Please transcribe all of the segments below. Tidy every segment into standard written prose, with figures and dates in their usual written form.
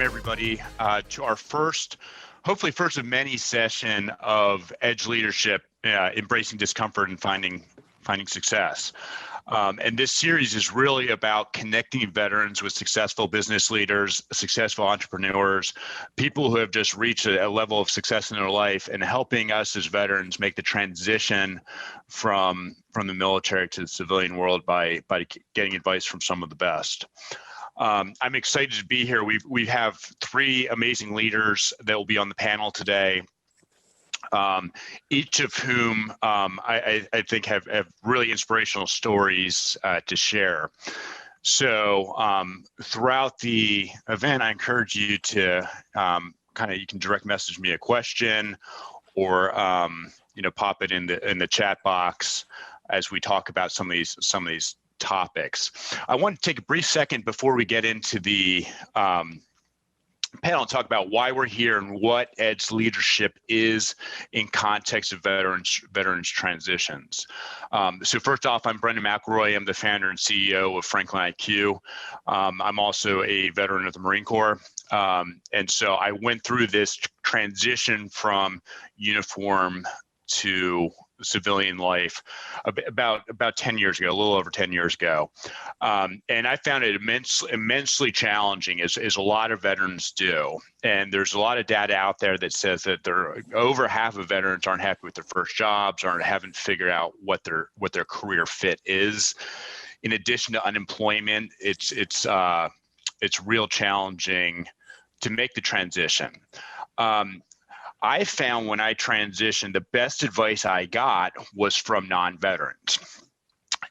everybody, to our hopefully first of many session of Edge Leadership, Embracing Discomfort and Finding Success. And this series is really about connecting veterans with successful business leaders, successful entrepreneurs, people who have just reached a level of success in their life, and helping us as veterans make the transition from the military to the civilian world by getting advice from some of the best. I'm excited to be here. We have three amazing leaders that will be on the panel today, each of whom I think have really inspirational stories to share. So throughout the event, I encourage you to you can direct message me a question, or pop it in the chat box as we talk about some of these topics. I want to take a brief second before we get into the panel and talk about why we're here and what Edge Leadership is in context of veterans transitions. So first off, I'm Brendan McElroy. I'm the founder and CEO of Franklin IQ. I'm also a veteran of the Marine Corps. And so I went through this transition from uniform to civilian life about 10 years ago, a little over 10 years ago. And I found it immensely challenging, as a lot of veterans do. And there's a lot of data out there that says that over half of veterans aren't happy with their first jobs, haven't figured out what their career fit is. In addition to unemployment, it's real challenging to make the transition. I found when I transitioned, the best advice I got was from non-veterans.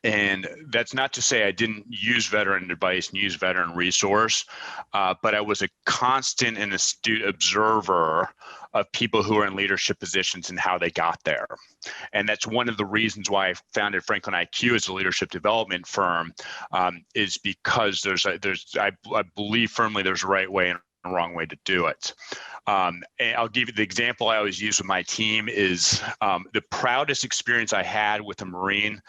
And that's not to say I didn't use veteran advice and use veteran resource, but I was a constant and astute observer of people who are in leadership positions and how they got there. And that's one of the reasons why I founded Franklin IQ as a leadership development firm, is because I believe firmly there's a right way and a wrong way to do it. And I'll give you the example I always use with my team is the proudest experience I had with a Marine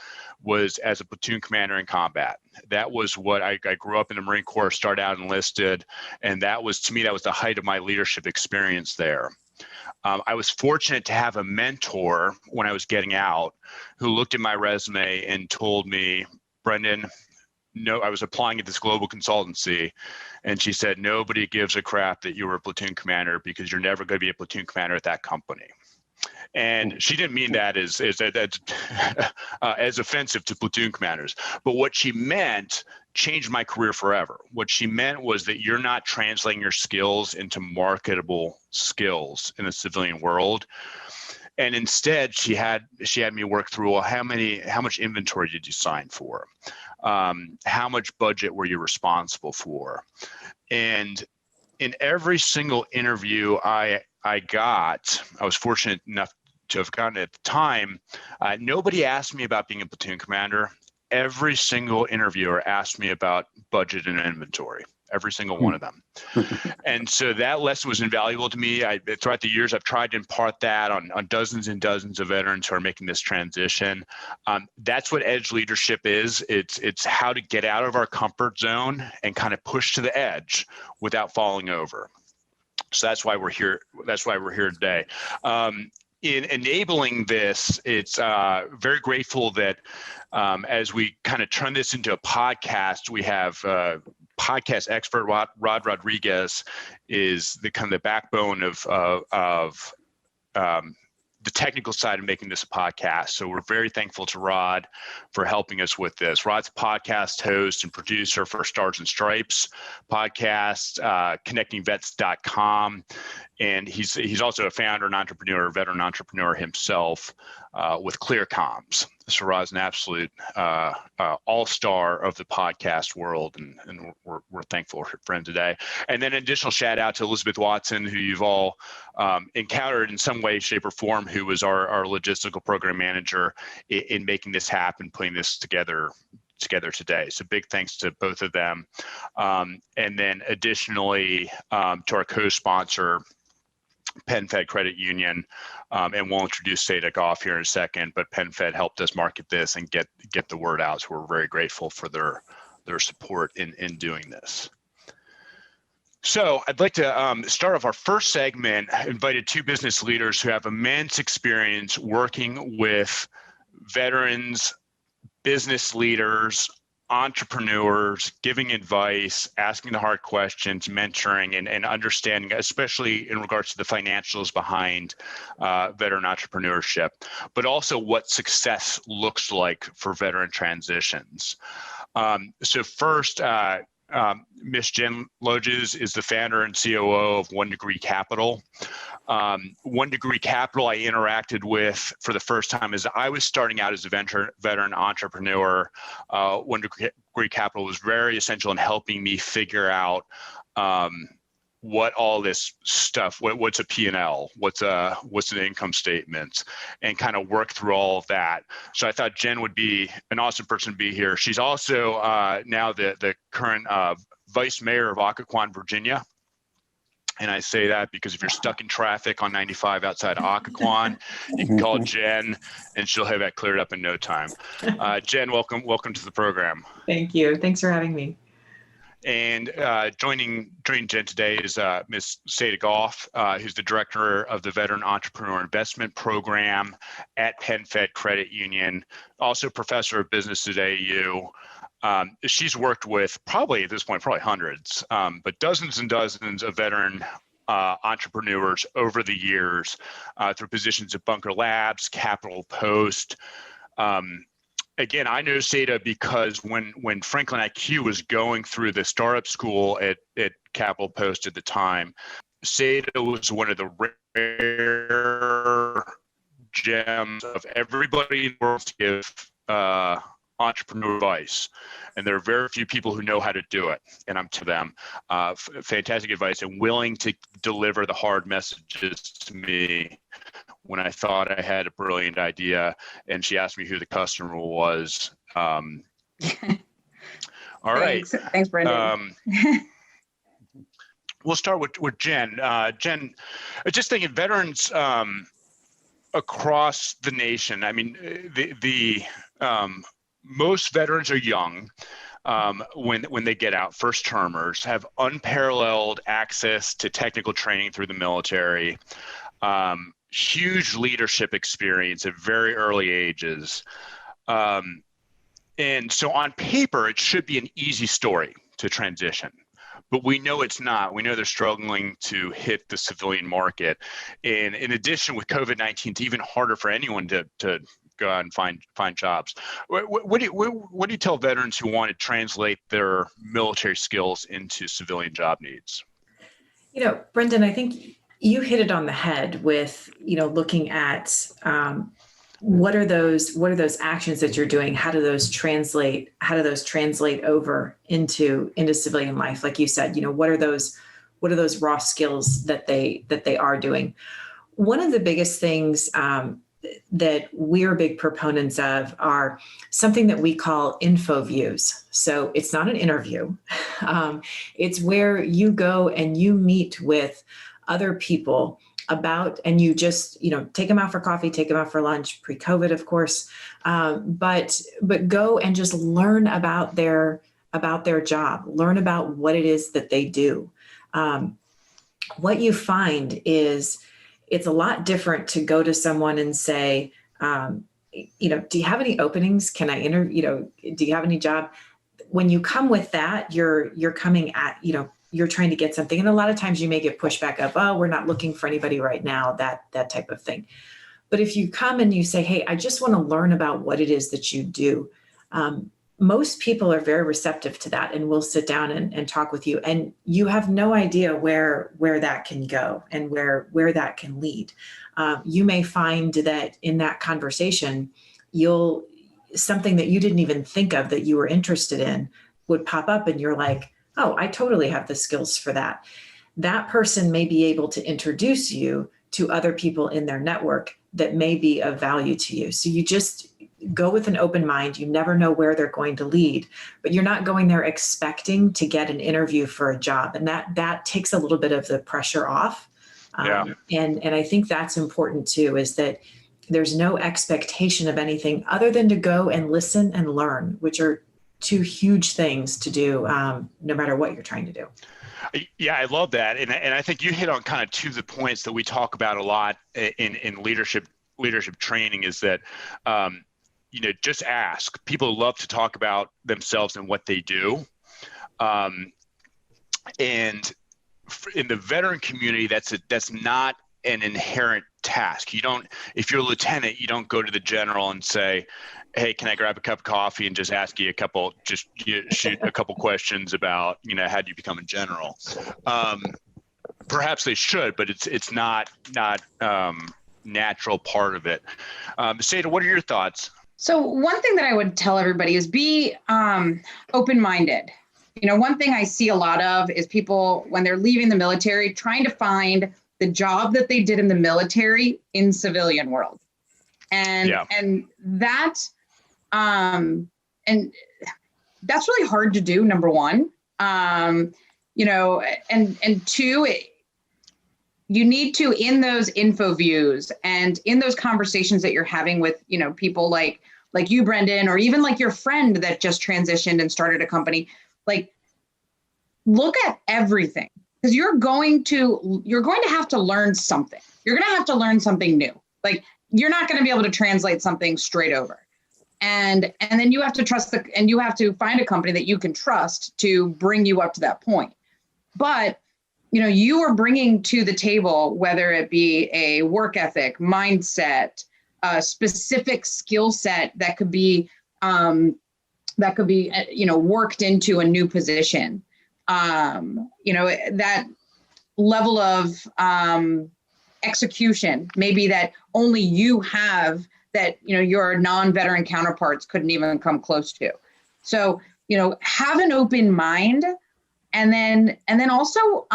was as a platoon commander in combat. That was what I grew up in the Marine Corps, started out enlisted, and that was the height of my leadership experience there. I was fortunate to have a mentor when I was getting out who looked at my resume and told me, Brendan, no, I was applying at this global consultancy, and she said, nobody gives a crap that you were a platoon commander because you're never going to be a platoon commander at that company. And she didn't mean that as offensive to platoon commanders, but what she meant changed my career forever. What she meant was that you're not translating your skills into marketable skills in the civilian world. And instead, she had me work through, well, how much inventory did you sign for? How much budget were you responsible for? And in every single interview I was fortunate enough to have gotten at the time, nobody asked me about being a platoon commander. Every single interviewer asked me about budget and inventory. Every single one of them. And so that lesson was invaluable to me. Throughout the years, I've tried to impart that on dozens and dozens of veterans who are making this transition. That's what Edge Leadership is. It's how to get out of our comfort zone and kind of push to the edge without falling over. So that's why we're here. That's why we're here today. In enabling this, it's very grateful that as we kind of turn this into a podcast, we have podcast expert Rod Rodriguez is the kind of the backbone of the technical side of making this a podcast. So we're very thankful to Rod for helping us with this. Rod's podcast host and producer for Stars and Stripes podcast, connectingvets.com. And he's also a founder and entrepreneur, veteran entrepreneur himself with ClearComms. So Rod's an absolute all-star of the podcast world, and we're thankful for him today. And then an additional shout out to Elizabeth Watson, who you've all encountered in some way, shape, or form, who was our logistical program manager in making this happen, putting this together today. So big thanks to both of them. And then additionally to our co-sponsor, PenFed Credit Union, and we'll introduce Seda Goff here in a second, but PenFed helped us market this and get the word out. So we're very grateful for their support in doing this. So I'd like to start off our first segment. I invited two business leaders who have immense experience working with veterans, business leaders, entrepreneurs, giving advice, asking the hard questions, mentoring, and understanding, especially in regards to the financials behind veteran entrepreneurship, but also what success looks like for veteran transitions. So first, Ms. Jenn Loges is the founder and COO of One Degree Capital. One Degree Capital I interacted with for the first time as I was starting out as a veteran entrepreneur. One Degree Capital was very essential in helping me figure out what all this stuff, what's a P&L, what's an income statement, and kind of work through all of that. So I thought Jenn would be an awesome person to be here. She's also now the current vice mayor of Occoquan, Virginia. And I say that because if you're stuck in traffic on 95 outside Occoquan, you can call Jenn and she'll have that cleared up in no time. Jenn, welcome to the program. Thank you. Thanks for having me. And joining Jenn today is Ms. Seda Goff, who's the director of the Veteran Entrepreneur Investment Program at PenFed Credit Union, also professor of business at AU. She's worked with probably at this point, hundreds, but dozens and dozens of veteran entrepreneurs over the years through positions at Bunker Labs, Capital Post. Again, I know Seda because when Franklin IQ was going through the startup school at Capital Post at the time, Seda was one of the rare gems of everybody in the world to give entrepreneur advice. And there are very few people who know how to do it. And I'm to them. Fantastic advice and willing to deliver the hard messages to me when I thought I had a brilliant idea, and she asked me who the customer was. All right. Thanks, Brendan. We'll start with Jenn. Jenn, just thinking veterans across the nation. I mean, the most veterans are young when they get out. First termers have unparalleled access to technical training through the military. Huge leadership experience at very early ages. And so on paper, it should be an easy story to transition, but we know it's not. We know they're struggling to hit the civilian market. And in addition, with COVID-19, it's even harder for anyone to go out and find jobs. What do you tell veterans who want to translate their military skills into civilian job needs? Brendan, I think you hit it on the head with, looking at what are those actions that you're doing? How do those translate over into civilian life? Like you said, what are those raw skills that they are doing? One of the biggest things that we're big proponents of are something that we call info views. So it's not an interview. It's where you go and you meet with other people and you just, take them out for coffee, take them out for lunch, pre-COVID, of course, but go and just learn about their job, learn about what it is that they do. What you find is it's a lot different to go to someone and say, do you have any openings? Can I do you have any job? When you come with that, you're coming at, you're trying to get something. And a lot of times you may get pushback of, oh, we're not looking for anybody right now, that type of thing. But if you come and you say, hey, I just want to learn about what it is that you do, most people are very receptive to that and will sit down and talk with you. And you have no idea where that can go and where that can lead. You may find that in that conversation, something that you didn't even think of that you were interested in would pop up and you're like, oh, I totally have the skills for that. That person may be able to introduce you to other people in their network that may be of value to you. So you just go with an open mind. You never know where they're going to lead, but you're not going there expecting to get an interview for a job. And that takes a little bit of the pressure off. And I think that's important too, is that there's no expectation of anything other than to go and listen and learn, which are two huge things to do, no matter what you're trying to do. Yeah, I love that, and I think you hit on kind of two of the points that we talk about a lot in leadership training is that just ask. People love to talk about themselves and what they do, and in the veteran community, that's not an inherent task. You don't, if you're a lieutenant, you don't go to the general and say, hey, can I grab a cup of coffee and just ask you shoot a couple questions about, how do you become a general? Perhaps they should, but it's not natural part of it. Seda, what are your thoughts? So one thing that I would tell everybody is be open-minded. One thing I see a lot of is people, when they're leaving the military, trying to find the job that they did in the military in civilian world. And that, and that's really hard to do, number one. And two, you need to, in those info views and in those conversations that you're having with, people like you, Brendan, or even like your friend that just transitioned and started a company, like look at everything, because you're going to have to learn something. You're going to have to learn something new. Like you're not going to be able to translate something straight over. And then you have to trust and you have to find a company that you can trust to bring you up to that point. But you are bringing to the table, whether it be a work ethic, mindset, a specific skill set that could be worked into a new position. That level of execution, maybe that only you have, that your non-veteran counterparts couldn't even come close to. So have an open mind. And then also,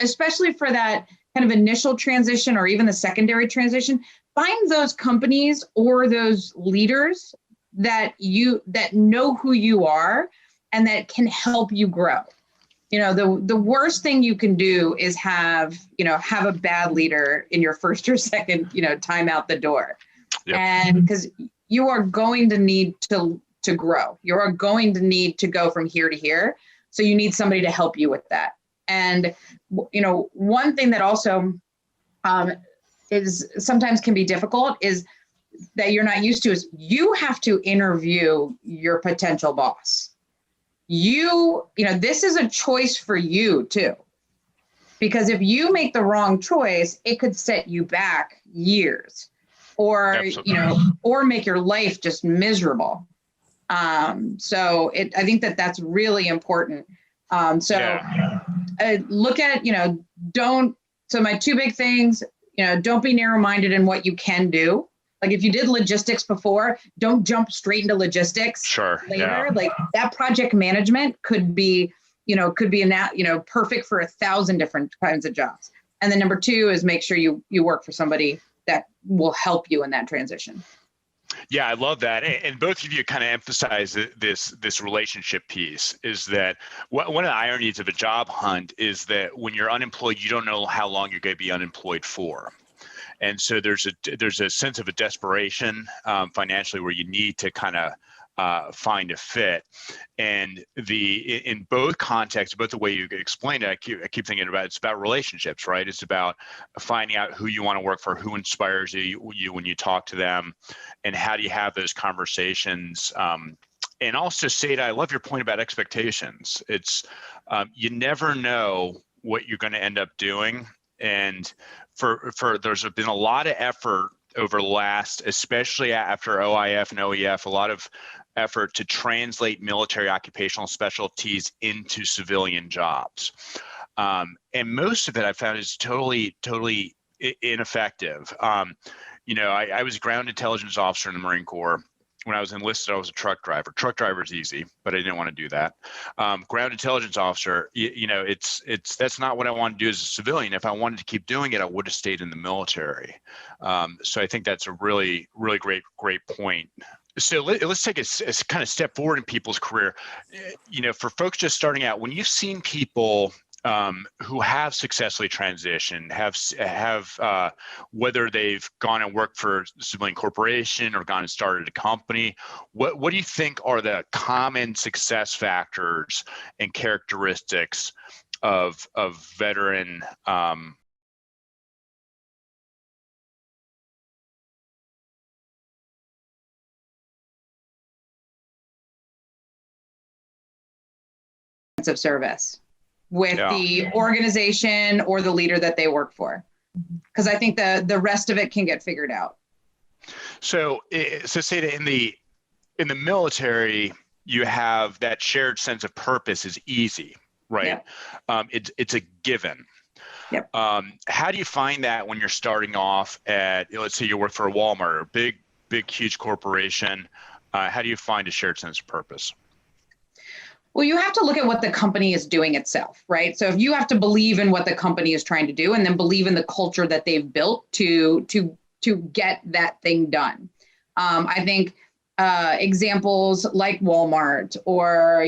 especially for that kind of initial transition or even the secondary transition, find those companies or those leaders that know who you are and that can help you grow. The worst thing you can do is have a bad leader in your first or second, time out the door. Yep. And because you are going to need to grow, you are going to need to go from here to here. So you need somebody to help you with that. And, one thing that also is sometimes can be difficult is that you're not used to is you have to interview your potential boss. This is a choice for you too, because if you make the wrong choice, it could set you back years or, or make your life just miserable. So I think that's really important. Look at, so my two big things, don't be narrow-minded in what you can do. Like if you did logistics before, don't jump straight into logistics later. Yeah. Like that project management could be perfect for 1,000 different kinds of jobs. And then number two is make sure you work for somebody that will help you in that transition. Yeah, I love that. And both of you kind of emphasize this relationship piece is that one of the ironies of a job hunt is that when you're unemployed, you don't know how long you're going to be unemployed for. And so there's a sense of a desperation financially where you need to kind of find a fit. And in both contexts, both the way you explained it, I keep thinking about it's about relationships, right? It's about finding out who you want to work for, who inspires you when you talk to them, and how do you have those conversations. And also, Seda, I love your point about expectations. It's you never know what you're going to end up doing. And for there's been a lot of effort over the last, especially after OIF and OEF, a lot of effort to translate military occupational specialties into civilian jobs. And most of it I found is totally ineffective. I was a ground intelligence officer in the Marine Corps. When I was enlisted, I was a truck driver. Truck driver is easy, but I didn't want to do that. Ground intelligence officer, that's not what I want to do as a civilian. If I wanted to keep doing it, I would have stayed in the military. So I think that's a really, really great point. So let's take a kind of step forward in people's career. For folks just starting out, when you've seen people who have successfully transitioned, have whether they've gone and worked for a civilian corporation or gone and started a company, what do you think are the common success factors and characteristics of veteran of service with Yeah. the organization or the leader that they work for. Because I think the rest of it can get figured out. So Seda, in the military, you have that shared sense of purpose is easy, right? Yep. It's a given. Yep. How do you find that when you're starting off at, let's say you work for a Walmart or a big, huge corporation? How do you find a shared sense of purpose? Well, you have to look at what the company is doing itself, right? So if you have to believe in what the company is trying to do and then believe in the culture that they've built to get that thing done. I think examples like Walmart or,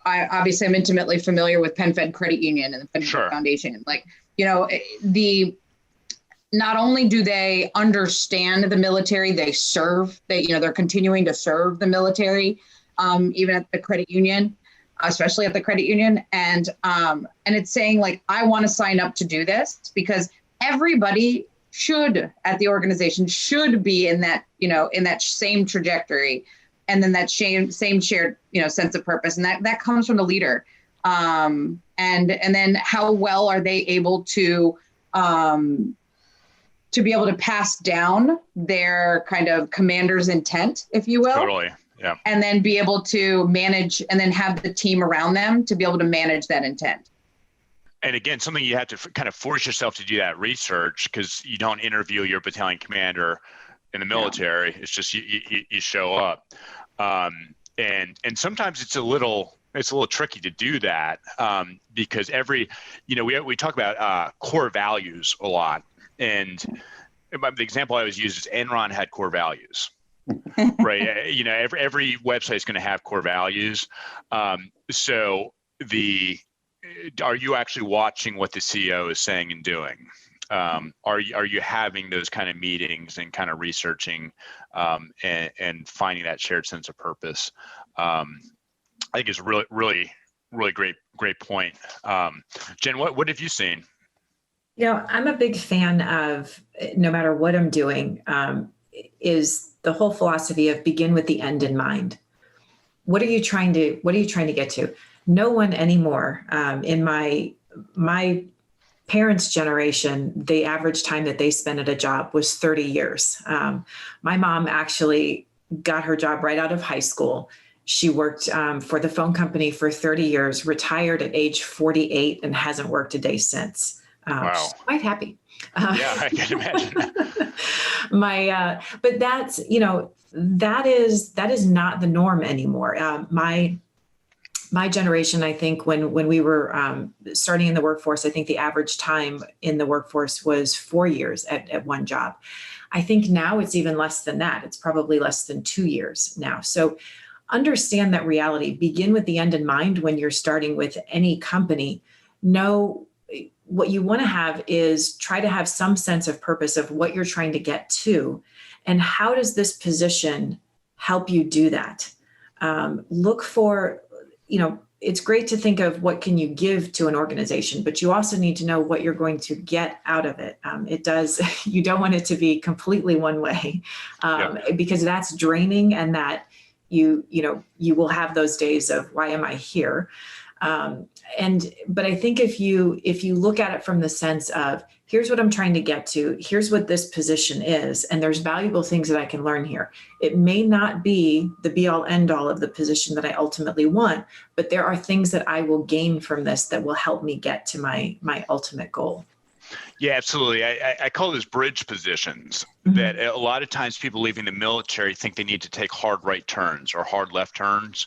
obviously I'm intimately familiar with PenFed Credit Union and the PenFed Foundation. Like, not only do they understand the military, they're continuing to serve the military, even at the credit union, especially at the credit union. And it's saying like, I want to sign up to do this because everybody at the organization should be in that, in that same trajectory. And then that same shared, sense of purpose. And that comes from the leader. And then how well are they able to be able to pass down their kind of commander's intent, if you will. Totally. Yeah. And then be able to manage and then have the team around them to be able to manage that intent. And again, something you have to kind of force yourself to do that research because you don't interview your battalion commander in the military. Yeah. It's just you show up. And sometimes it's a little tricky to do that because we talk about core values a lot. And the example I always use is Enron had core values. Right. Every website is going to have core values. So are you actually watching what the CEO is saying and doing? Are you having those kind of meetings and kind of researching and finding that shared sense of purpose? I think it's really, really, really great point. Jenn, what have you seen? I'm a big fan of, no matter what I'm doing, is the whole philosophy of begin with the end in mind. What are you trying to get to? No one anymore, in my parents' generation, the average time that they spent at a job was 30 years. My mom actually got her job right out of high school. She worked for the phone company for 30 years, retired at age 48, and hasn't worked a day since. Wow. She's quite happy. Yeah, I can imagine. But that's, that is not the norm anymore. My generation, I think when we were starting in the workforce, I think the average time in the workforce was 4 years at one job. I think now it's even less than that. It's probably less than 2 years now. So understand that reality. Begin with the end in mind when you're starting with any company. Know what you want to have is try to have some sense of purpose of what you're trying to get to, and how does this position help you do that? Look for, it's great to think of what can you give to an organization, but you also need to know what you're going to get out of it. You don't want it to be completely one way, because that's draining, and that you will have those days of why am I here? But I think if you look at it from the sense of, here's what I'm trying to get to, here's what this position is, and there's valuable things that I can learn here. It may not be the be all end all of the position that I ultimately want, but there are things that I will gain from this that will help me get to my ultimate goal. Yeah, absolutely. I call those bridge positions. Mm-hmm. That a lot of times people leaving the military think they need to take hard right turns or hard left turns.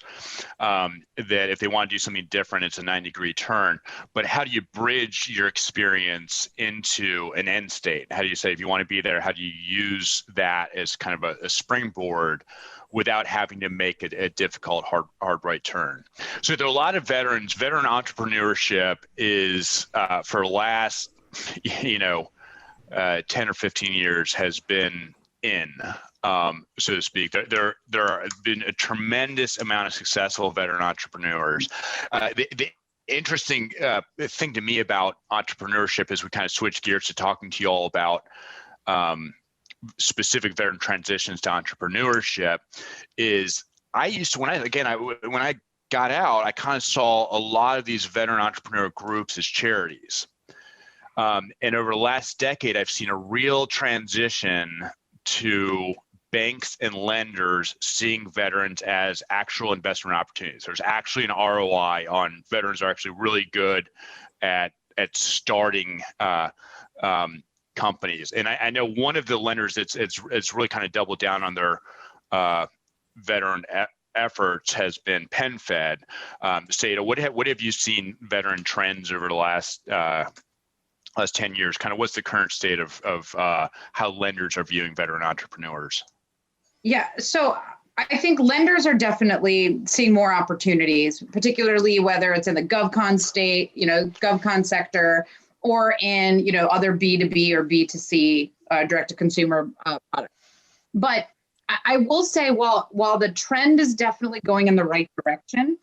That if they want to do something different, it's a 90-degree turn. But how do you bridge your experience into an end state? How do you say, if you want to be there, how do you use that as kind of a springboard without having to make a difficult hard right turn? So there are a lot of veterans. Veteran entrepreneurship is for the last 10 or 15 years has been in, so to speak. There have been a tremendous amount of successful veteran entrepreneurs. The interesting thing to me about entrepreneurship as we kind of switch gears to talking to you all about specific veteran transitions to entrepreneurship is I used to, when I got out, I kind of saw a lot of these veteran entrepreneur groups as charities. And over the last decade, I've seen a real transition to banks and lenders seeing veterans as actual investment opportunities. There's actually an ROI on veterans are actually really good at starting companies. And I know one of the lenders it's really kind of doubled down on their veteran efforts has been PenFed. Seda, what have you seen veteran trends over the last 10 years? Kind of what's the current state of how lenders are viewing veteran entrepreneurs? Yeah, so I think lenders are definitely seeing more opportunities, particularly whether it's in the GovCon state, GovCon sector, or in, other B2B or B2C direct to consumer products. But I will say, while the trend is definitely going in the right direction,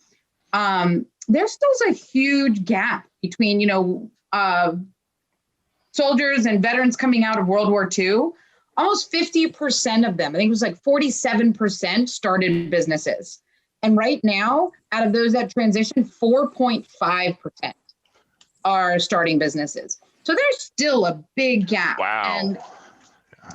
there's still a huge gap between, soldiers and veterans coming out of World War II. Almost 50% of them, I think it was like 47%, started businesses. And right now, out of those that transition, 4.5% are starting businesses. So there's still a big gap. Wow. And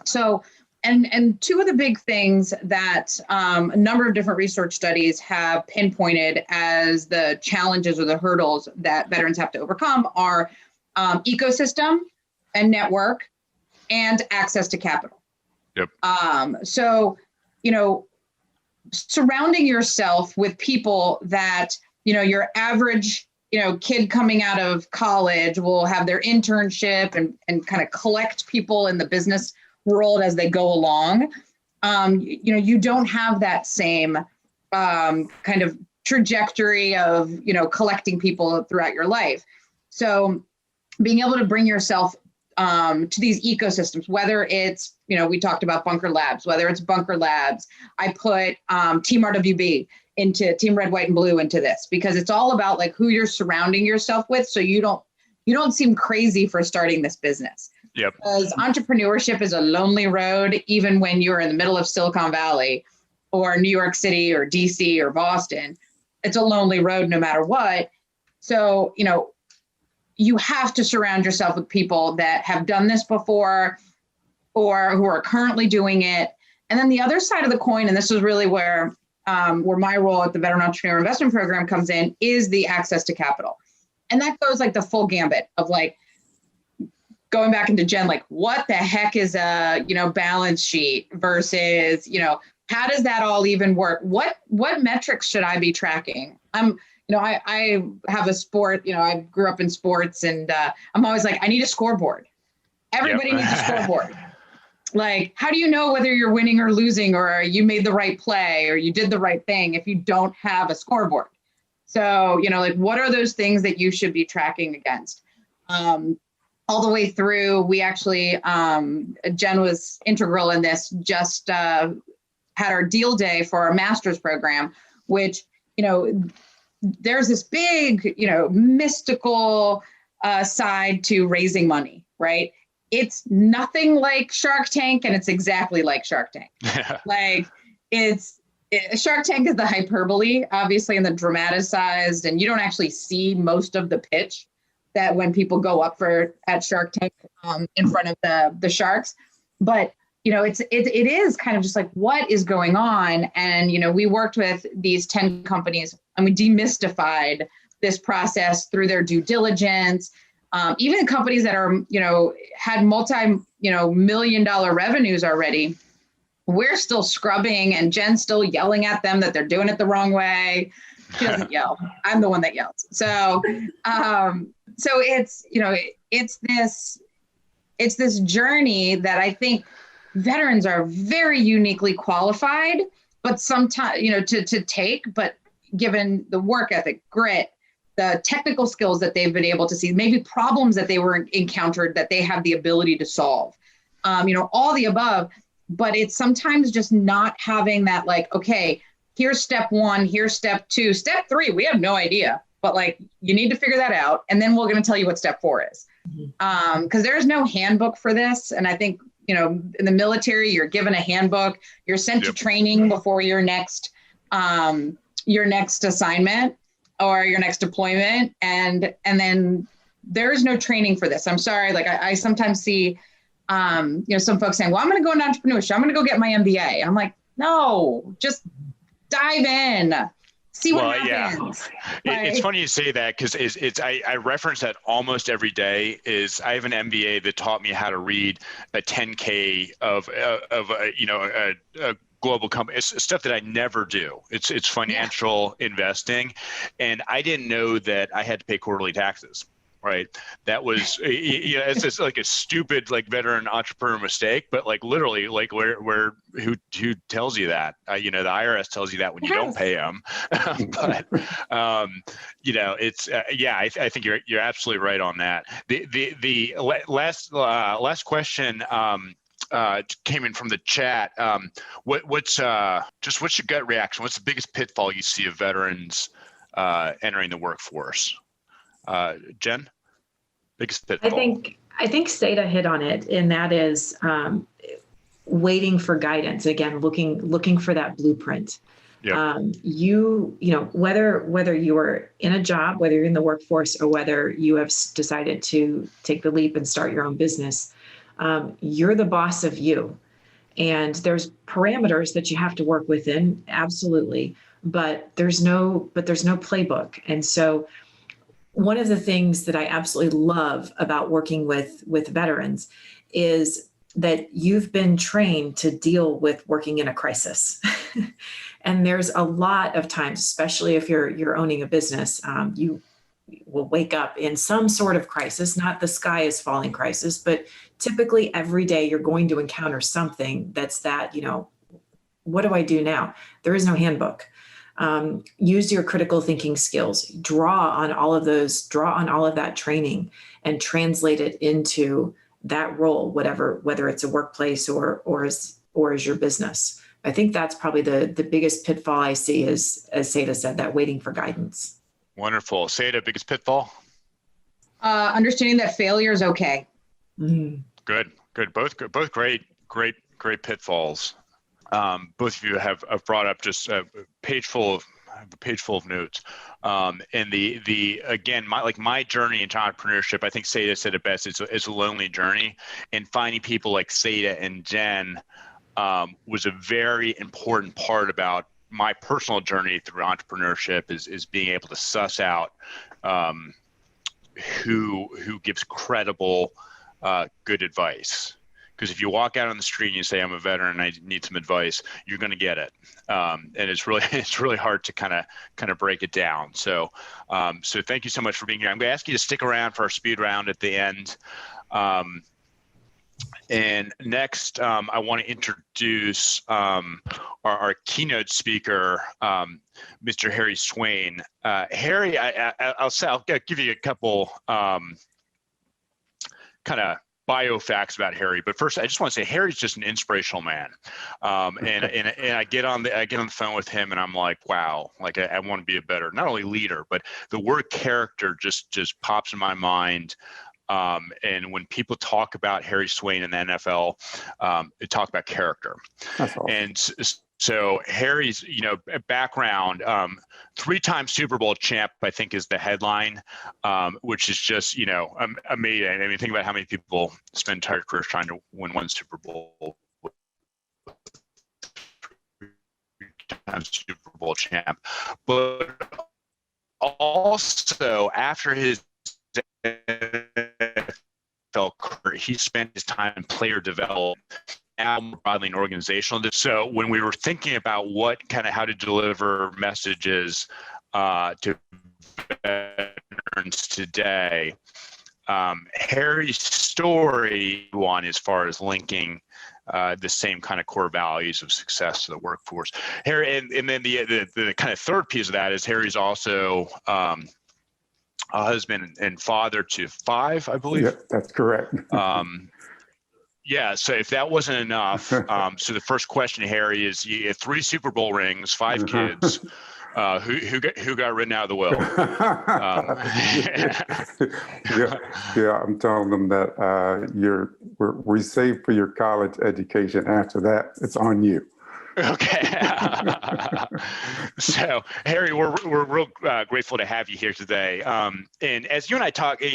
so, and two of the big things that a number of different research studies have pinpointed as the challenges or the hurdles that veterans have to overcome are ecosystem and network and access to capital. Yep. So, surrounding yourself with people that, your average, kid coming out of college will have their internship and kind of collect people in the business world as they go along. You don't have that same kind of trajectory of, collecting people throughout your life. So being able to bring yourself to these ecosystems, whether it's, we talked about Bunker Labs, whether it's Bunker Labs, I put Team RWB into Team Red, White, and Blue into this, because it's all about like who you're surrounding yourself with. So you don't seem crazy for starting this business. Yep. Because entrepreneurship is a lonely road, even when you're in the middle of Silicon Valley or New York City or DC or Boston. It's a lonely road no matter what. So, you have to surround yourself with people that have done this before or who are currently doing it. And then the other side of the coin, and this is really where my role at the Veteran Entrepreneur Investment Program comes in, is the access to capital. And that goes like the full gambit of like going back into Jenn, like what the heck is a, balance sheet versus, how does that all even work? What metrics should I be tracking? I have a sport, I grew up in sports, and I'm always like, I need a scoreboard. Everybody needs a scoreboard. Like, how do you know whether you're winning or losing, or you made the right play, or you did the right thing if you don't have a scoreboard? So, like, what are those things that you should be tracking against? All the way through, we actually, Jenn was integral in this, just had our deal day for our master's program, which, there's this big, mystical side to raising money, right? It's nothing like Shark Tank, and it's exactly like Shark Tank. Like Shark Tank is the hyperbole, obviously, and the dramatized, and you don't actually see most of the pitch that when people go up at Shark Tank in front of the sharks. But it is kind of just like, what is going on? And, we worked with these 10 companies and we demystified this process through their due diligence. Even companies that are, had multi-million-dollar revenues already, we're still scrubbing, and Jenn's still yelling at them that they're doing it the wrong way. She doesn't yell. I'm the one that yells. So it's, it's this journey that I think veterans are very uniquely qualified, but sometimes, to take, but given the work ethic, grit, the technical skills that they've been able to see, maybe problems that they were encountered that they have the ability to solve, all the above, but it's sometimes just not having that, like, okay, here's step one, here's step two, step three, we have no idea but like, you need to figure that out. And then we're going to tell you what step 4 is. Because there's no handbook for this. And I think, in the military, you're given a handbook, you're sent to training before your next assignment or your next deployment. And then there is no training for this. I'm sorry. Like I sometimes see, some folks saying, well, I'm going to go into entrepreneurship. I'm going to go get my MBA. I'm like, no, just dive in. See what happens. Yeah. It's funny you say that because I reference that almost every day. I have an MBA that taught me how to read a 10K of a global company. It's stuff that I never do. It's financial investing, and I didn't know that I had to pay quarterly taxes. Right. That was, it's just like a stupid, like veteran entrepreneur mistake, but like literally like who tells you that? The IRS tells you that when you don't pay them. But, it's, I think you're absolutely right on that. The last question came in from the chat. What's your gut reaction? What's the biggest pitfall you see of veterans entering the workforce? Jenn, biggest pitfall. I think Seda hit on it, and that is waiting for guidance. Again, looking for that blueprint. Yep. Whether you are in a job, whether you're in the workforce, or whether you have decided to take the leap and start your own business, you're the boss of you, and there's parameters that you have to work within. Absolutely, but there's no playbook, and so. One of the things that I absolutely love about working with veterans is that you've been trained to deal with working in a crisis. And there's a lot of times, especially if you're owning a business, you will wake up in some sort of crisis, not the sky is falling crisis, but typically every day you're going to encounter something that's what do I do now? There is no handbook. Use your critical thinking skills, draw on all of that training and translate it into that role, whether it's a workplace or as your business. I think that's probably the biggest pitfall I see is, as Seda said, that waiting for guidance. Wonderful. Seda, biggest pitfall? Understanding that failure is okay. Mm-hmm. Good. Both great pitfalls. Both of you have brought up just a page full of notes. And again, my journey into entrepreneurship, I think Seda said it best. It's a lonely journey, and finding people like Seda and Jenn was a very important part about my personal journey through entrepreneurship. Is being able to suss out who gives credible, good advice. Because if you walk out on the street and you say, I'm a veteran and I need some advice, you're going to get it. And it's really hard to kind of break it down. So thank you so much for being here. I'm going to ask you to stick around for our speed round at the end. And next, I want to introduce our keynote speaker, Mr. Harry Swayne. Harry, I'll give you a couple kind of bio facts about Harry, but first I just want to say Harry's just an inspirational man, and I get on the phone with him and I'm like, wow, like I want to be a better not only leader, but the word character just pops in my mind. And when people talk about Harry Swayne in the NFL, they talk about character. That's awesome. And so Harry's, background, 3-time Super Bowl champ, I think is the headline, which is just, amazing. I mean, think about how many people spend entire careers trying to win one Super Bowl. 3-time Super Bowl champ. But also after his NFL career, he spent his time in player development, now more broadly in organizational. So when we were thinking about how to deliver messages to veterans today, Harry's story as far as linking the same kind of core values of success to the workforce. Harry, and then the kind of third piece of that is Harry's also a husband and father to 5, I believe. Yep, that's correct. Yeah, so if that wasn't enough, so the first question, Harry, is you have 3 Super Bowl rings, 5 kids. Who got written out of the will? Yeah, I'm telling them that we saved for your college education. After that, it's on you. Okay. So, Harry, we're real grateful to have you here today. And as you and I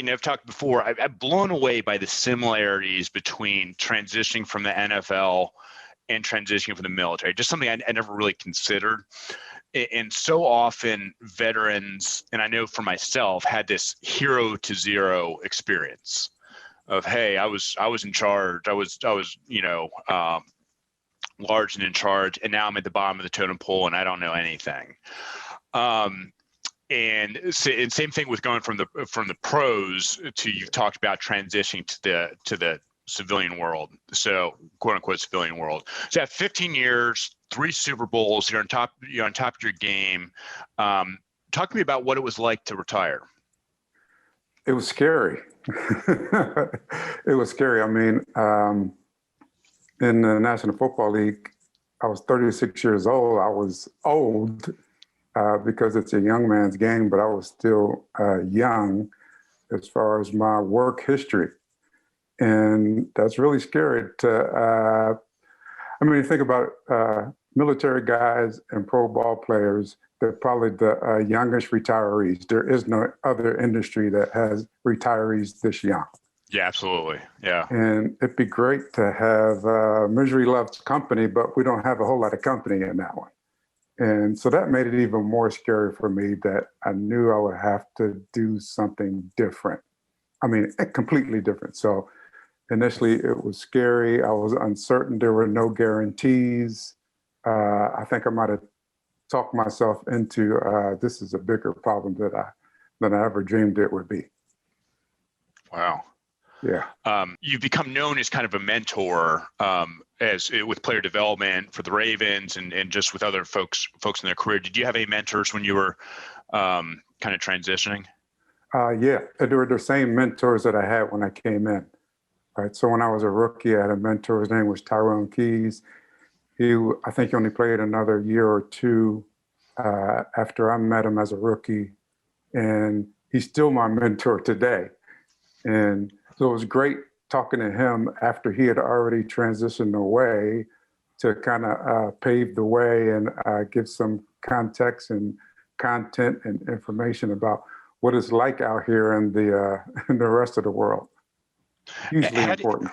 have talked before, I'm blown away by the similarities between transitioning from the NFL and transitioning from the military. Just something I never really considered. And so often veterans, and I know for myself, had this hero to zero experience of, hey, I was in charge. I was large and in charge, and now I'm at the bottom of the totem pole and I don't know anything. And same thing with going from the pros to, you've talked about transitioning to the civilian world, so quote unquote civilian world. So you have 15 years, 3 Super Bowls, you're on top of your game. Talk to me about what it was like to retire. It was scary. It was scary. I mean, in the National Football League, I was 36 years old. I was old because it's a young man's game, but I was still young as far as my work history. And that's really scary to, think about military guys and pro ball players. They're probably the youngest retirees. There is no other industry that has retirees this young. Yeah, absolutely. Yeah. And it'd be great to have misery loves company, but we don't have a whole lot of company in that one. And so that made it even more scary for me, that I knew I would have to do something different. Completely different. So initially it was scary. I was uncertain. There were no guarantees. I think I might have talked myself into this is a bigger problem than I ever dreamed it would be. Wow. Yeah. You've become known as kind of a mentor with player development for the Ravens and just with other folks in their career. Did you have any mentors when you were kind of transitioning? Yeah, they were the same mentors that I had when I came in. Right. So when I was a rookie, I had a mentor. His name was Tyrone Keys. I think he only played another year or two after I met him as a rookie, and he's still my mentor today. And so it was great talking to him after he had already transitioned away to kind of pave the way and give some context and content and information about what it's like out here in the rest of the world. Hugely important.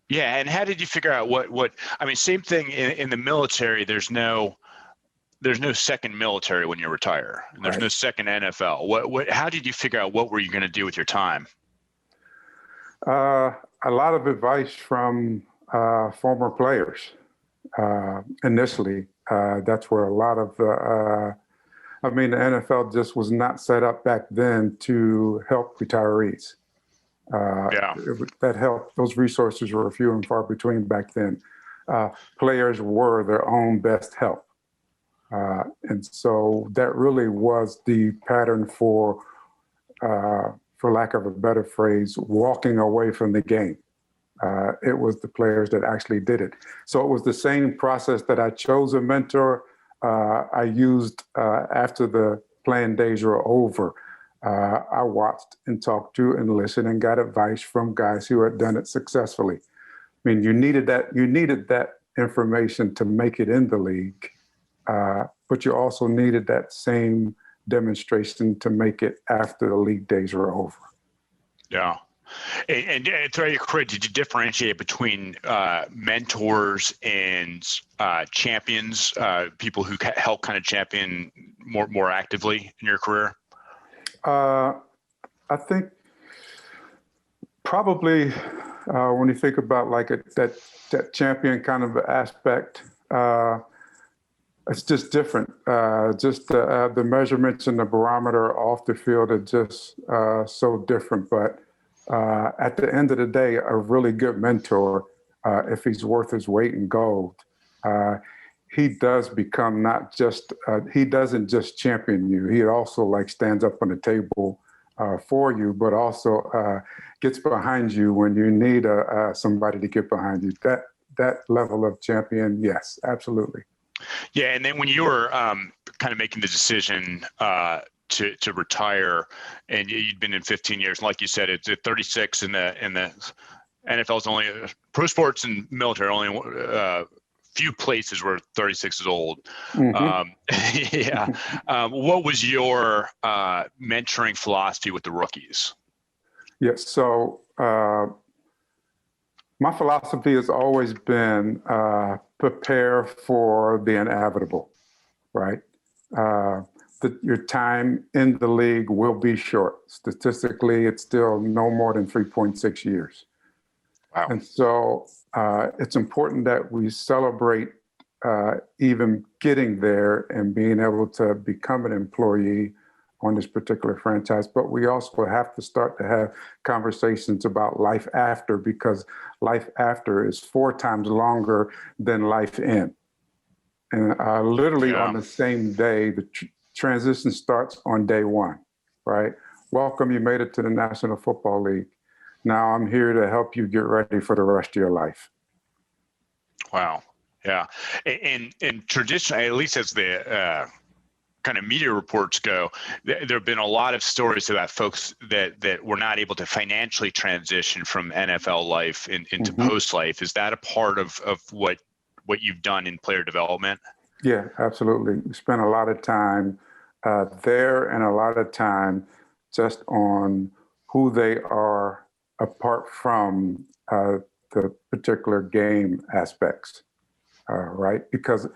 Yeah, and how did you figure out what? Same thing in the military. There's no second military when you retire, and there's no second NFL. How did you figure out what were you going to do with your time? A lot of advice from former players. Initially, that's where a lot of the NFL just was not set up back then to help retirees. That help. Those resources were few and far between back then. Players were their own best help. And so that really was the pattern for lack of a better phrase, walking away from the game. It was the players that actually did it. So it was the same process that I chose a mentor. I used after the playing days were over. I watched and talked to and listened and got advice from guys who had done it successfully. You needed that information to make it in the league, but you also needed that same demonstration to make it after the league days were over. Yeah. And throughout your career, did you differentiate between mentors and champions, people who help kind of champion more actively in your career? I think probably when you think about like that champion kind of aspect, it's just different. Just the measurements and the barometer off the field are just so different. But at the end of the day, a really good mentor, if he's worth his weight in gold, he does become not just, he doesn't just champion you. He also stands up on the table for you, but also gets behind you when you need somebody to get behind you. That level of champion, yes, absolutely. Yeah, and then when you were kind of making the decision to retire, and you'd been in 15 years, like you said, it's at 36 in the NFL is only pro sports and military only few places where 36 is old. Mm-hmm. Yeah. What was your mentoring philosophy with the rookies? Yes. So my philosophy has always been prepare for the inevitable, right? Your time in the league will be short. Statistically, it's still no more than 3.6 years. Wow. And so it's important that we celebrate even getting there and being able to become an employee on this particular franchise. But we also have to start to have conversations about life after, because life after is 4 times longer than life in. And literally on the same day, the transition starts on day 1, right? Welcome, you made it to the National Football League. Now I'm here to help you get ready for the rest of your life. Wow. Yeah. And traditionally, at least as the kind of media reports go, there have been a lot of stories about folks that were not able to financially transition from NFL life into post life. Is that a part of what you've done in player development? Yeah, absolutely. We spent a lot of time there and a lot of time just on who they are apart from the particular game aspects, right? Because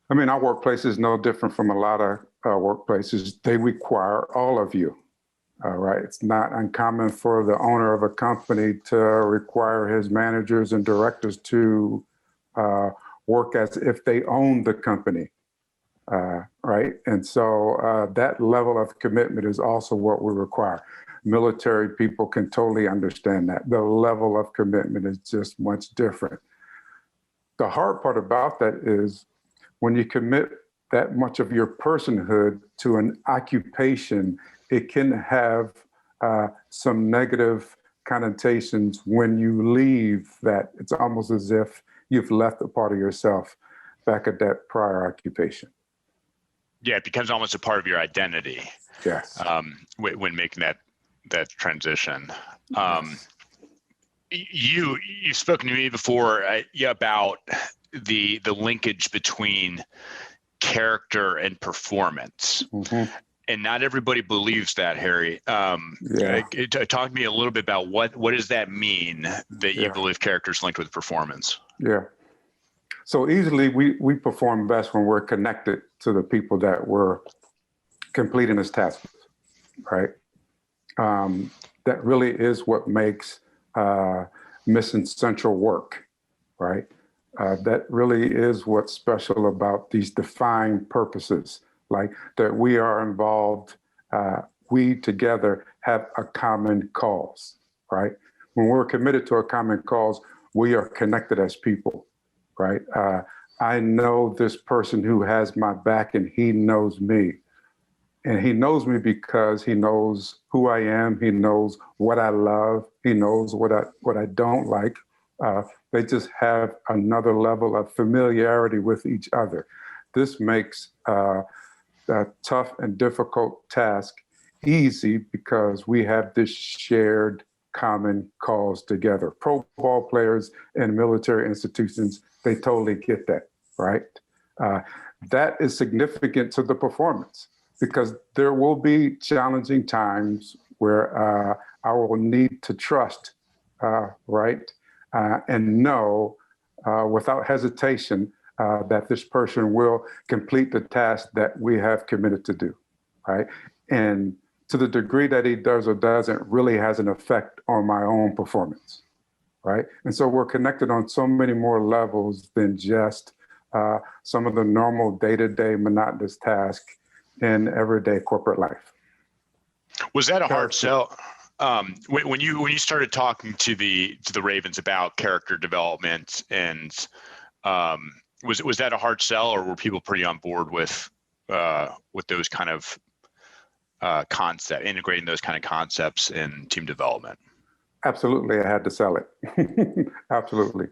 I mean, our workplace is no different from a lot of workplaces. They require all of you, right? It's not uncommon for the owner of a company to require his managers and directors to work as if they own the company, right? And so that level of commitment is also what we require. Military people can totally understand that. The level of commitment is just much different. The hard part about that is when you commit that much of your personhood to an occupation, it can have some negative connotations when you leave that. It's almost as if you've left a part of yourself back at that prior occupation. Yeah, it becomes almost a part of your identity. Yes. When making that transition. Yes. You've spoken to me before about the linkage between character and performance. Mm-hmm. And not everybody believes that, Harry. Talk to me a little bit about what does that mean that you believe character is linked with performance? Yeah. So easily we perform best when we're connected to the people that we're completing this task with, right? That really is what makes Mission Central work, right? That really is what's special about these defined purposes, like that we are involved, we together have a common cause, right? When we're committed to a common cause, we are connected as people, right? I know this person who has my back and he knows me. And he knows me because he knows who I am. He knows what I love. He knows what I don't like. They just have another level of familiarity with each other. This makes a tough and difficult task easy because we have this shared common cause together. Pro ball players and military institutions, they totally get that, right? That is significant to the performance, because there will be challenging times where I will need to trust, right? And know without hesitation that this person will complete the task that we have committed to do, right? And to the degree that he does or doesn't really has an effect on my own performance, right? And so we're connected on so many more levels than just some of the normal day-to-day monotonous tasks in everyday corporate life. Was that a hard sell? When you started talking to the Ravens about character development, and was that a hard sell, or were people pretty on board with those kind of integrating those kind of concepts in team development? Absolutely, I had to sell it. Absolutely.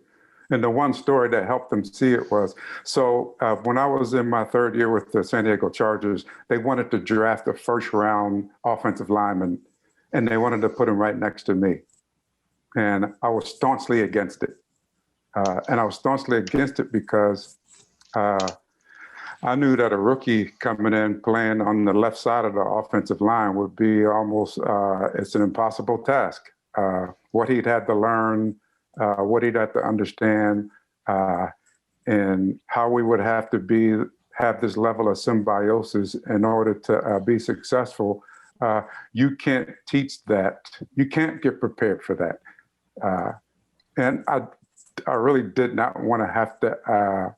And the one story that helped them see it was, so when I was in my third year with the San Diego Chargers, they wanted to draft a first round offensive lineman, and they wanted to put him right next to me. And I was staunchly against it. And I was staunchly against it because I knew that a rookie coming in playing on the left side of the offensive line would be almost, it's an impossible task. What he'd had to learn, what he'd have to understand, and how we would have to have this level of symbiosis in order to be successful. You can't teach that. You can't get prepared for that. And I really did not want to have to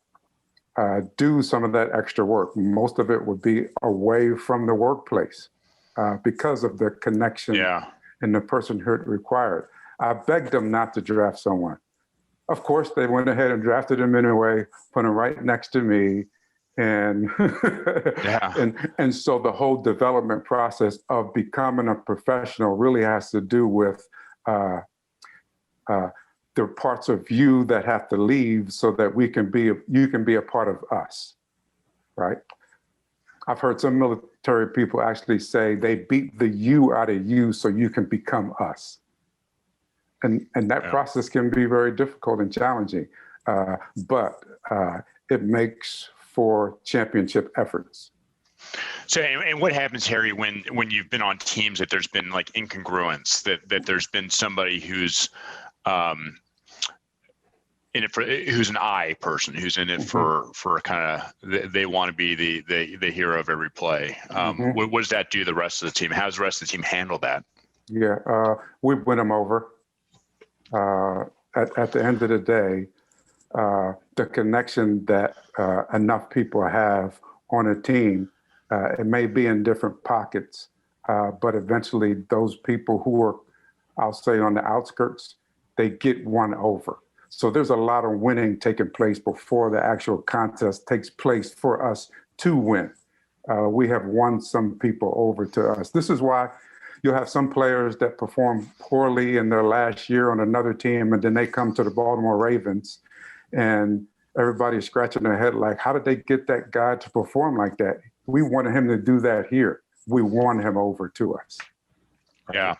do some of that extra work. Most of it would be away from the workplace because of the connection and the personhood required. I begged them not to draft someone. Of course, they went ahead and drafted him anyway, put him right next to me. And, and so the whole development process of becoming a professional really has to do with the parts of you that have to leave so that you can be a part of us, right? I've heard some military people actually say they beat the you out of you so you can become us. And that process can be very difficult and challenging, but it makes for championship efforts. So, and what happens, Harry, when you've been on teams that there's been like incongruence, that there's been somebody who's in it who's an I person, who's in it for kind of, they want to be the hero of every play. What does that do to the rest of the team? How does the rest of the team handle that? Yeah, we win them over. At the end of the day, the connection that enough people have on a team, it may be in different pockets, but eventually those people who are, I'll say, on the outskirts, they get won over. So there's a lot of winning taking place before the actual contest takes place for us to win. We have won some people over to us. This is why you'll have some players that perform poorly in their last year on another team, and then they come to the Baltimore Ravens, and everybody's scratching their head like, how did they get that guy to perform like that? We wanted him to do that here. We won him over to us. Yeah.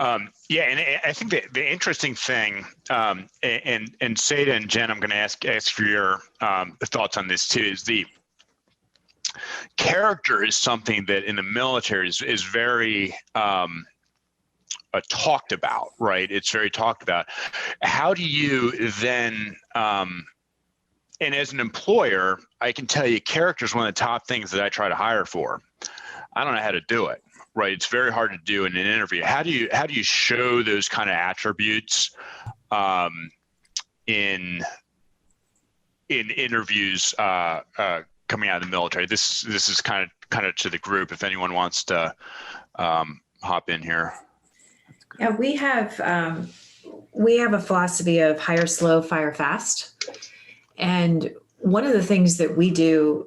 And I think the interesting thing, and Seda and Jenn, I'm going to ask for your thoughts on this too, is the character is something that in the military is very talked about, right? It's very talked about. How do you then, and as an employer, I can tell you character is one of the top things that I try to hire for. I don't know how to do it. Right, it's very hard to do in an interview. How do you show those kind of attributes in interviews coming out of the military? This is kind of to the group. If anyone wants to hop in here. Yeah, we have a philosophy of hire slow, fire fast, and one of the things that we do,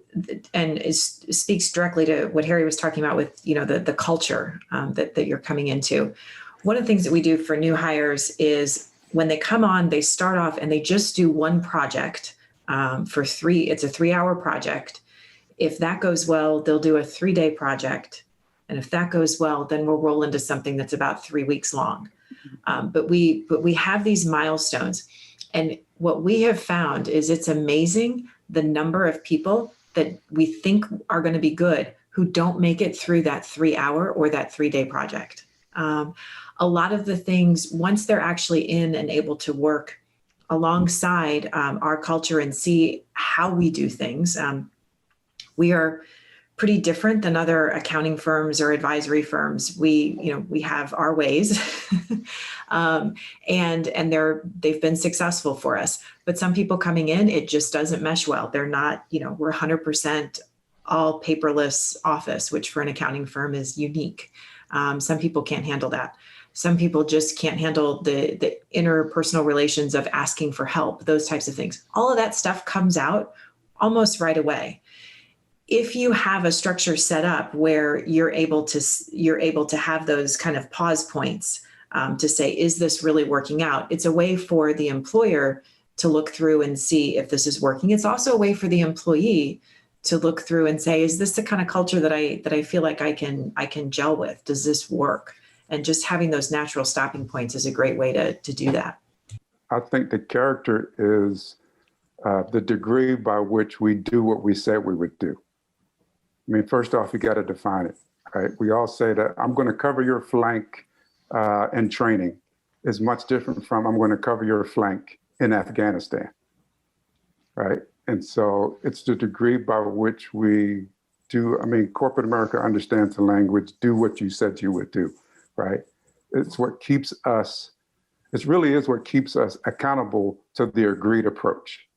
and speaks directly to what Harry was talking about with, the culture that you're coming into. One of the things that we do for new hires is when they come on, they start off and they just do one project it's a 3-hour project. If that goes well, they'll do a 3-day project. And if that goes well, then we'll roll into something that's about 3 weeks long. But we have these milestones. And what we have found is it's amazing the number of people that we think are going to be good who don't make it through that 3-hour or that 3-day project. A lot of the things, once they're actually in and able to work alongside our culture and see how we do things, we are pretty different than other accounting firms or advisory firms. We have our ways, and they've been successful for us. But some people coming in, it just doesn't mesh well. They're not, we're 100% all paperless office, which for an accounting firm is unique. Some people can't handle that. Some people just can't handle the interpersonal relations of asking for help, those types of things. All of that stuff comes out almost right away. If you have a structure set up where you're able to have those kind of pause points to say, is this really working out? It's a way for the employer to look through and see if this is working. It's also a way for the employee to look through and say, is this the kind of culture that I feel like I can gel with? Does this work? And just having those natural stopping points is a great way to do that. I think the character is the degree by which we do what we said we would do. I mean, first off, you got to define it, right? We all say that I'm going to cover your flank in training is much different from I'm going to cover your flank in Afghanistan, right? And so it's the degree by which we do. I mean, corporate America understands the language, do what you said you would do, right? It's what keeps us, it really is what keeps us accountable to the agreed approach.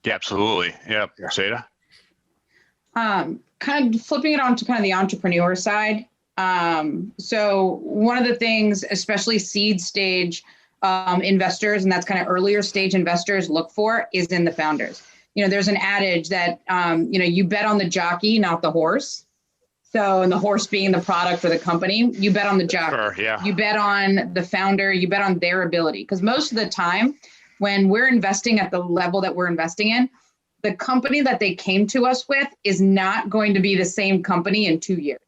Yeah, absolutely. Yeah. Seda? Kind of flipping it on to kind of the entrepreneur side. So one of the things, especially seed stage investors, and that's kind of earlier stage investors look for is in the founders. You know, there's an adage that, you bet on the jockey, not the horse. So, and the horse being the product or the company, you bet on the jockey. Sure, yeah. You bet on the founder, you bet on their ability. Because most of the time when we're investing at the level that we're investing in, the company that they came to us with is not going to be the same company in 2 years.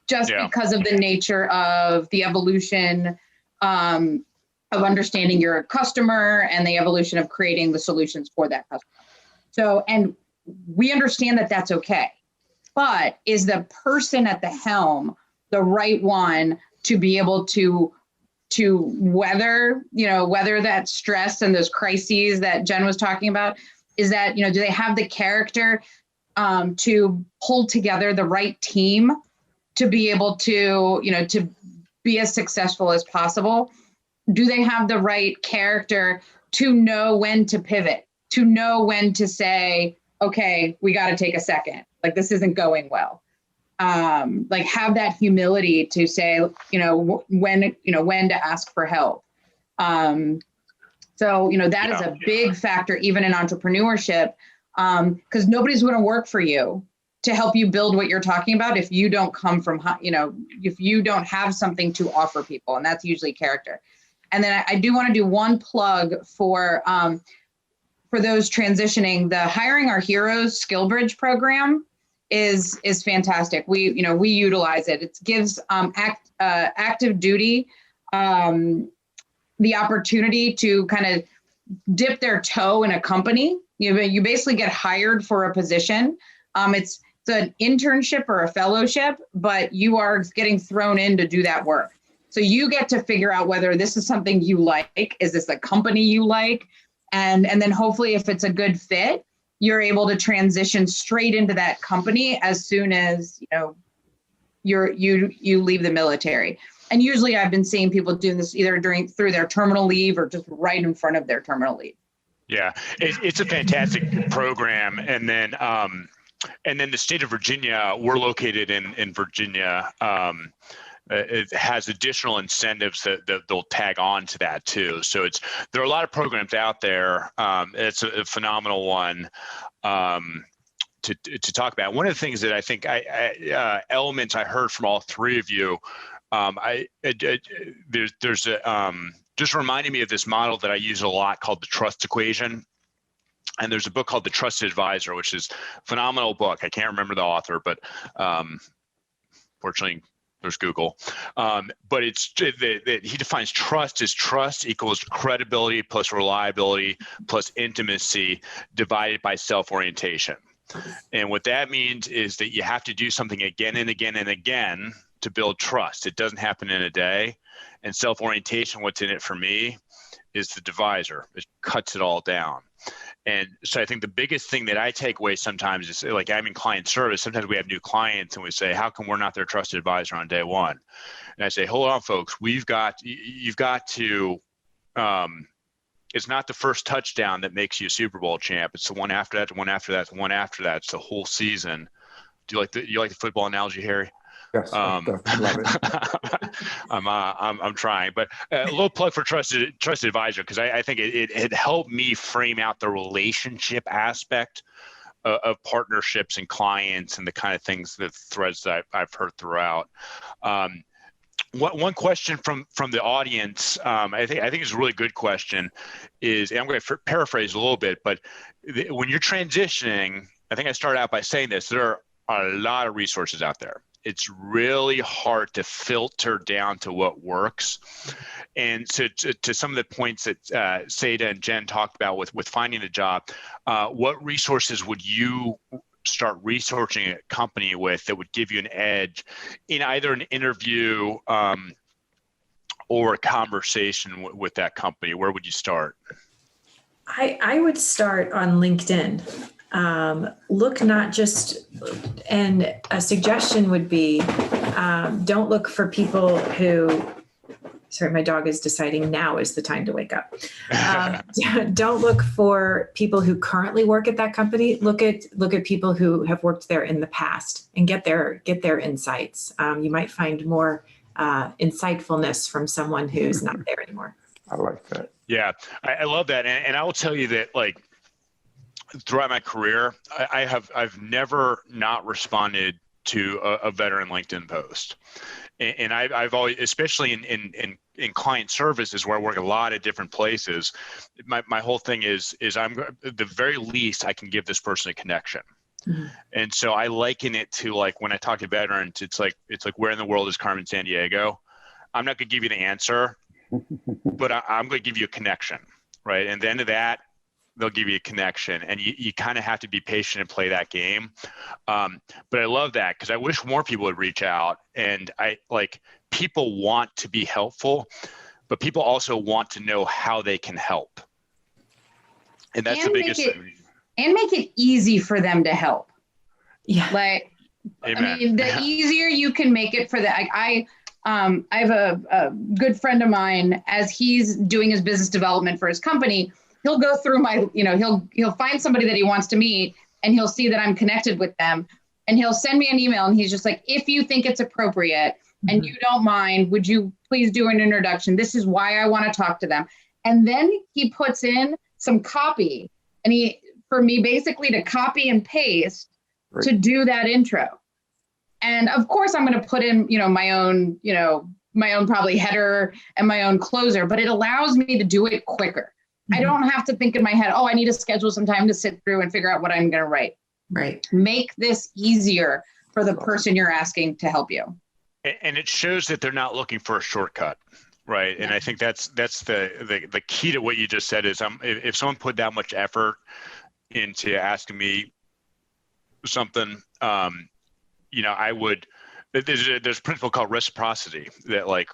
Just because of the nature of the evolution of understanding your customer and the evolution of creating the solutions for that customer. So, and we understand that that's okay. But is the person at the helm the right one to be able to weather that stress and those crises that Jenn was talking about? Is that, do they have the character to pull together the right team to be able to, to be as successful as possible? Do they have the right character to know when to pivot, to know when to say, okay, we got to take a second. Like, this isn't going well. Like, have that humility to say, when to ask for help. So, that is a big factor, even in entrepreneurship, because nobody's going to work for you to help you build what you're talking about if you don't come from, if you don't have something to offer people, and that's usually character. And then I do want to do one plug for those transitioning. The Hiring Our Heroes Skill Bridge program is fantastic. We utilize it. It gives active duty the opportunity to kind of dip their toe in a company. You basically get hired for a position. It's an internship or a fellowship, but you are getting thrown in to do that work. So you get to figure out whether this is something you like. Is this a company you like? And then hopefully, if it's a good fit, you're able to transition straight into that company as soon as you leave the military. And usually, I've been seeing people doing this either through their terminal leave or just right in front of their terminal leave. Yeah, it's a fantastic program. And then the state of Virginia, we're located in Virginia. It has additional incentives that they'll tag on to that too. So there are a lot of programs out there. It's a phenomenal one to talk about. One of the things that I think elements I heard from all three of you, there's just reminding me of this model that I use a lot called the trust equation. And there's a book called The Trusted Advisor, which is a phenomenal book. I can't remember the author, but fortunately, there's Google. But he defines trust as trust equals credibility plus reliability plus intimacy divided by self-orientation. And what that means is that you have to do something again and again and again to build trust. It doesn't happen in a day. And self-orientation, what's in it for me, is the divisor. It cuts it all down. And so I think the biggest thing that I take away sometimes is, like, I'm in client service. Sometimes we have new clients and we say, how come we're not their trusted advisor on day one? And I say, hold on, folks, you've got to, it's not the first touchdown that makes you a Super Bowl champ. It's the one after that, the one after that, the one after that. It's the whole season. Do you like the football analogy, Harry? Yes, I love it. I'm trying, but a little plug for trusted advisor, because I think it helped me frame out the relationship aspect of partnerships and clients and the kind of things, the threads that I've heard throughout. One question from the audience, I think is a really good question, is, and I'm going to paraphrase a little bit, but when you're transitioning, I think I started out by saying this, there are a lot of resources out there. It's really hard to filter down to what works. And so to some of the points that Seda and Jenn talked about with finding a job, what resources would you start researching a company with that would give you an edge in either an interview or a conversation with that company? Where would you start? I would start on LinkedIn. Look not just, and a suggestion would be, don't look for people who, sorry, my dog is deciding now is the time to wake up. Don't look for people who currently work at that company. Look at people who have worked there in the past and get their insights. You might find more insightfulness from someone who's not there anymore. I like that. Yeah, I love that. And I will tell you that, like, throughout my career, I've never not responded to a veteran LinkedIn post. And I've always, especially in client services where I work a lot of different places, my whole thing is I'm at the very least I can give this person a connection. Mm-hmm. And so I liken it to, like, when I talk to veterans, it's like where in the world is Carmen Sandiego? I'm not going to give you the answer, but I'm going to give you a connection, right? And at the end of that, they'll give you a connection, and you kind of have to be patient and play that game. But I love that, because I wish more people would reach out, and people want to be helpful, but people also want to know how they can help. And that's the biggest thing. And make it easy for them to help. Yeah. Like, Amen. I mean, the easier you can make it for that. I have a good friend of mine, as he's doing his business development for his company, he'll go through he'll find somebody that he wants to meet, and he'll see that I'm connected with them, and he'll send me an email, and he's just like, if you think it's appropriate and you don't mind, would you please do an introduction? This is why I want to talk to them. And then he puts in some copy, and for me basically to copy and paste to do that intro. And of course I'm going to put in, my own probably header and my own closer, but it allows me to do it quicker. I don't have to think in my head, I need to schedule some time to sit through and figure out what I'm going to write. Right. Make this easier for the person you're asking to help you. And it shows that they're not looking for a shortcut, right? Yeah. And I think that's the key to what you just said is, if someone put that much effort into asking me something, I would. There's a principle called reciprocity that, like,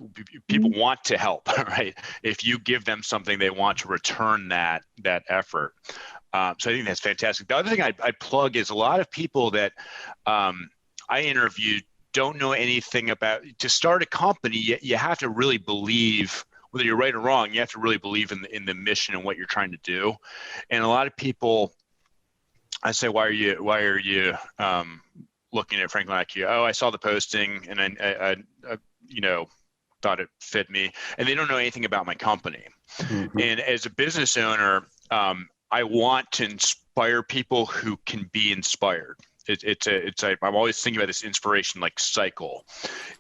people want to help, right? If you give them something, they want to return that effort. So I think that's fantastic. The other thing I'd plug is a lot of people that I interviewed don't know anything about. To start a company, you have to really believe, whether you're right or wrong, you have to really believe in the mission and what you're trying to do. And a lot of people, I say, why are you looking at Franklin IQ? I saw the posting and I thought it fit me, and they don't know anything about my company. Mm-hmm. And as a business owner, I want to inspire people who can be inspired. I'm always thinking about this inspiration like cycle.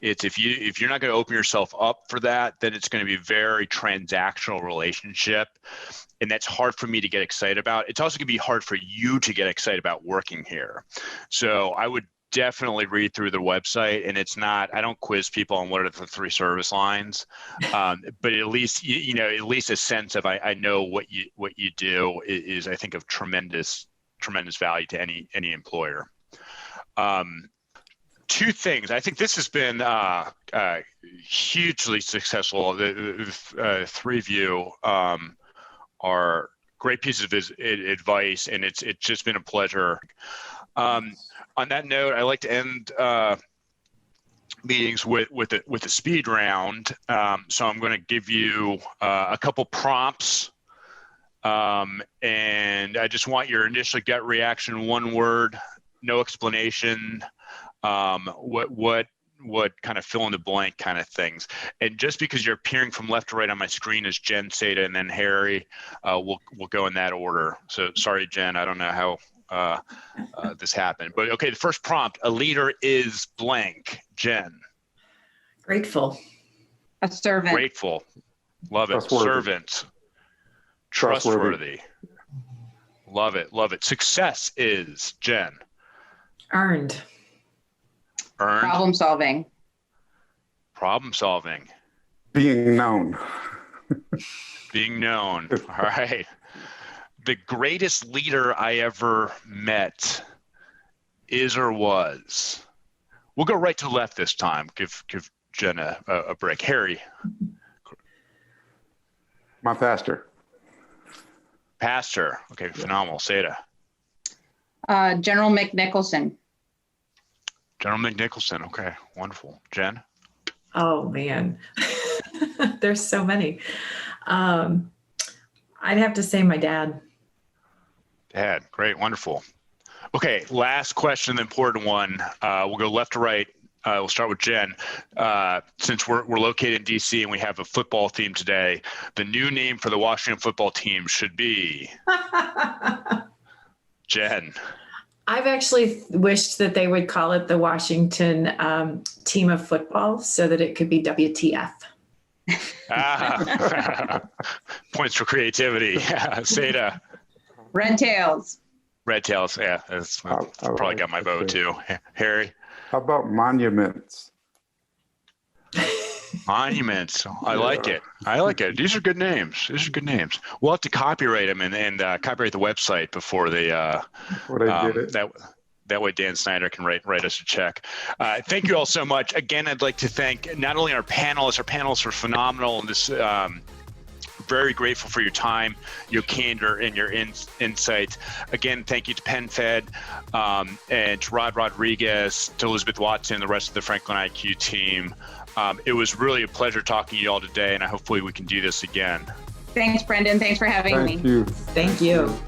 It's if you're not going to open yourself up for that, then it's going to be a very transactional relationship. And that's hard for me to get excited about. It's also going to be hard for you to get excited about working here. So I would definitely read through the website, and I don't quiz people on what are the 3 service lines, but at least, at least a sense of, I know what you do is I think of tremendous value to any employer. 2 things. I think this has been hugely successful. The 3 of you are great pieces of advice, and it's just been a pleasure. On that note, I like to end meetings with a speed round. So I'm going to give you a couple prompts, and I just want your initial gut reaction. 1 word, no explanation. What kind of fill in the blank kind of things. And just because you're appearing from left to right on my screen is Jenn, Seda, and then Harry, we'll go in that order. So sorry, Jenn, I don't know how this happened, but okay. The first prompt: a leader is blank. Jenn. Grateful. A servant. Grateful. Love it. Trustworthy. Servant. Trustworthy. Love it. Love it. Success is, Jenn. Earned. Earned. Problem solving. Problem solving. Being known. Being known. All right. The greatest leader I ever met is or was. We'll go right to left this time. Give Jenn a break. Harry. My pastor. Pastor. Okay, phenomenal. Seda. General McNicholson. General McNicholson. Okay, wonderful. Jenn. Oh man, there's so many. I'd have to say my dad. Dad. Great. Wonderful. Okay, last question, the important one. We'll go left to right. We'll start with Jenn. Since we're located in DC and we have a football theme today, the new name for the Washington football team should be Jenn. I've actually wished that they would call it the Washington Team of Football so that it could be WTF. Points for creativity. Seda. Red Tails. Red Tails. Yeah, that's probably got my vote too. Harry. How about monuments? Monuments. I like it. I like it. These are good names. We'll have to copyright them and copyright the website before they get it. That way Dan Snyder can write us a check. Thank you all so much. Again, I'd like to thank not only our panelists. Our panelists were phenomenal, and this very grateful for your time, your candor, and your insight. Again, thank you to PenFed and to Rod Rodriguez, to Elizabeth Watson, and the rest of the Franklin IQ team. It was really a pleasure talking to you all today, and hopefully we can do this again. Thanks, Brendan. Thanks for having me. Thank you. Thank you.